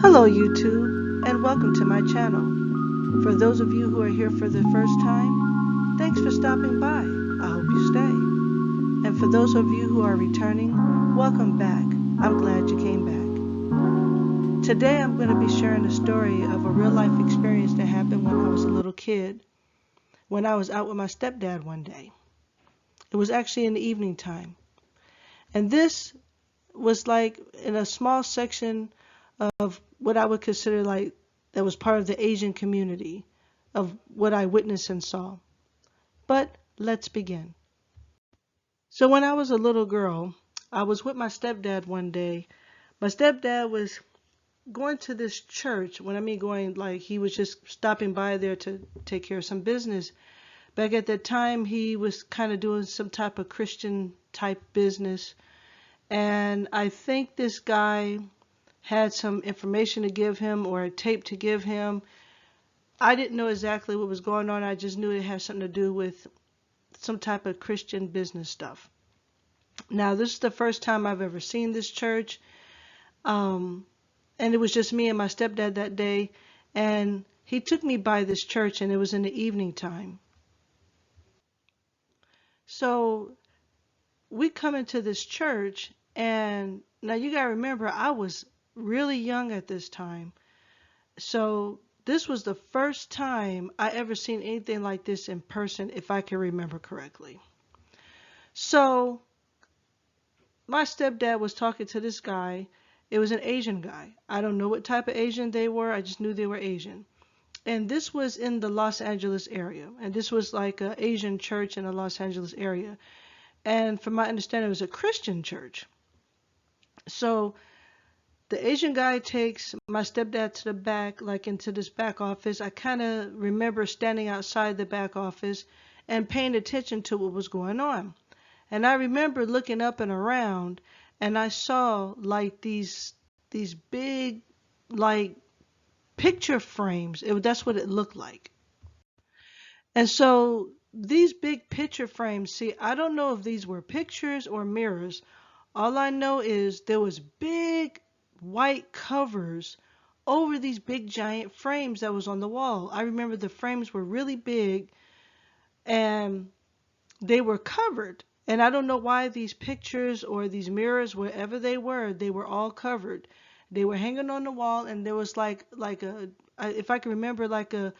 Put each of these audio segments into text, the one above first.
Hello YouTube, and welcome to my channel. For those of you who are here for the first time, thanks for stopping by. I hope you stay. And for those of you who are returning, welcome back. I'm glad you came back. Today I'm going to be sharing a story of a real life experience that happened when I was a little kid, when I was out with my stepdad one day. It was actually in the evening time. And this was like in a small section of what I would consider like that was part of the Asian community of what I witnessed and saw. But let's begin. So when I was a little girl, I was with my stepdad one day. My stepdad was going to this church. When I mean going, like he was just stopping by there to take care of some business. Back at that time, he was kind of doing some type of Christian type business. And I think this guy had some information to give him or a tape to give him. I didn't know exactly what was going on. I just knew it had something to do with some type of Christian business stuff. Now, this is the first time I've ever seen this church. And it was just me and my stepdad that day. And he took me by this church, and it was in the evening time. So we come into this church, and now you got to remember, I was really young at this time. So this was the first time I ever seen anything like this in person, if I can remember correctly. So my stepdad was talking to this guy. It was an Asian guy. I don't know what type of Asian they were. I just knew they were Asian. And this was in the Los Angeles area. And this was like an Asian church in the Los Angeles area. And from my understanding, it was a Christian church. So the Asian guy takes my stepdad to the back, like into this back office. I kind of remember standing outside the back office and paying attention to what was going on. And I remember looking up and around, and I saw like these big like picture frames. That's what it looked like. And so these big picture frames, see, I don't know if these were pictures or mirrors. All I know is there was big white covers over these big giant frames that was on the wall. I remember the frames were really big and they were covered. And I don't know why these pictures or these mirrors, wherever they were all covered. They were hanging on the wall, and there was like a, if I can remember, like a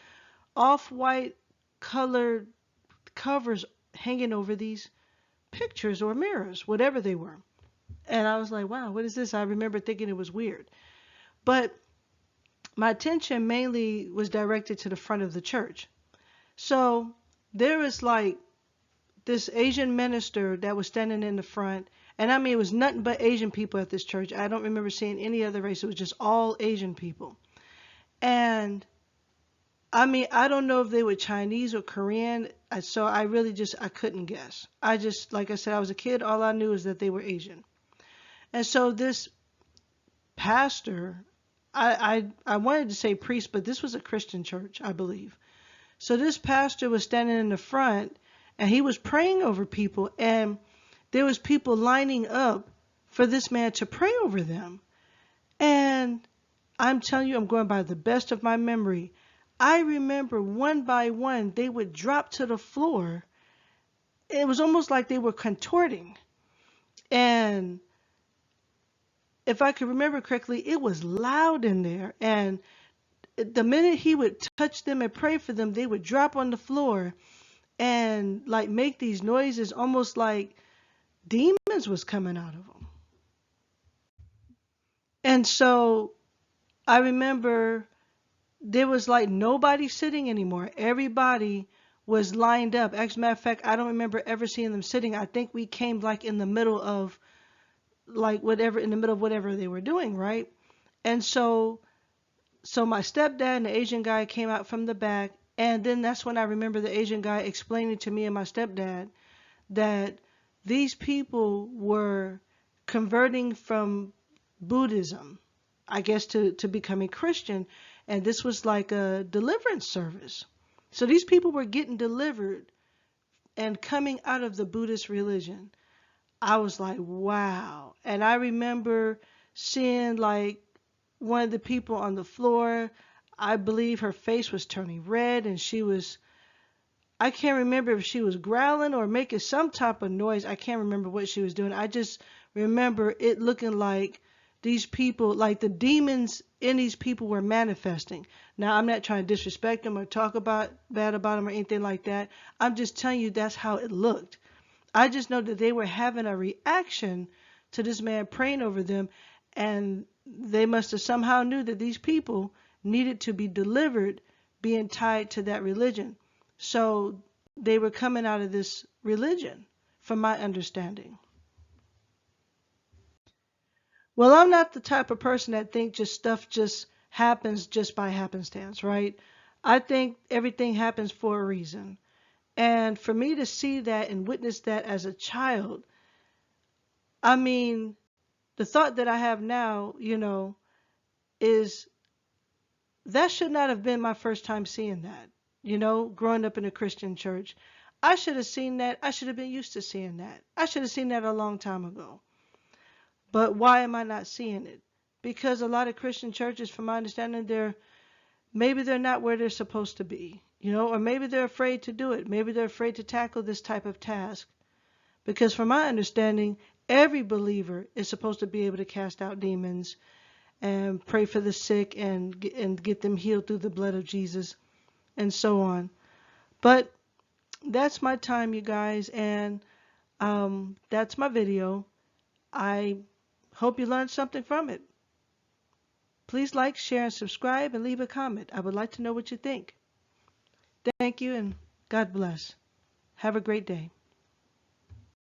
off-white colored covers hanging over these pictures or mirrors, whatever they were. And I was like, wow, what is this? I remember thinking it was weird. But my attention mainly was directed to the front of the church. So there was like this Asian minister that was standing in the front. And I mean, it was nothing but Asian people at this church. I don't remember seeing any other race. It was just all Asian people. And I mean, I don't know if they were Chinese or Korean. So I really I couldn't guess. Like I said, I was a kid. All I knew is that they were Asian. And so this pastor, I wanted to say priest, but this was a Christian church, I believe. So this pastor was standing in the front, and he was praying over people, and there was people lining up for this man to pray over them. And I'm telling you, I'm going by the best of my memory. I remember one by one, they would drop to the floor. It was almost like they were contorting. And if I can remember correctly, it was loud in there. And the minute he would touch them and pray for them, they would drop on the floor and like make these noises almost like demons was coming out of them. And so I remember there was like nobody sitting anymore. Everybody was lined up. As a matter of fact, I don't remember ever seeing them sitting. I think we came like in the middle of like whatever, in the middle of whatever they were doing, right? And so my stepdad and the Asian guy came out from the back, and then that's when I remember the Asian guy explaining to me and my stepdad that these people were converting from Buddhism, I guess, to becoming Christian, and this was like a deliverance service. So these people were getting delivered and coming out of the Buddhist religion. I was like, wow. And I remember seeing like one of the people on the floor. I believe her face was turning red and I can't remember if she was growling or making some type of noise. I can't remember what she was doing. I just remember it looking like these people, like the demons in these people were manifesting. Now, I'm not trying to disrespect them or talk about bad about them or anything like that. I'm just telling you that's how it looked. I just know that they were having a reaction to this man praying over them, and they must have somehow knew that these people needed to be delivered being tied to that religion. So they were coming out of this religion, from my understanding. Well, I'm not the type of person that think just stuff just happens just by happenstance, right? I think everything happens for a reason. And for me to see that and witness that as a child, I mean, the thought that I have now, is that should not have been my first time seeing that. Growing up in a Christian church, I should have seen that. I should have been used to seeing that. I should have seen that a long time ago. But why am I not seeing it? Because a lot of Christian churches, from my understanding, maybe they're not where they're supposed to be, or maybe they're afraid to do it. Maybe they're afraid to tackle this type of task. Because from my understanding, every believer is supposed to be able to cast out demons and pray for the sick and get them healed through the blood of Jesus and so on. But that's my time, you guys, and that's my video. I hope you learned something from it. Please like, share, and subscribe, and leave a comment. I would like to know what you think. Thank you, and God bless. Have a great day.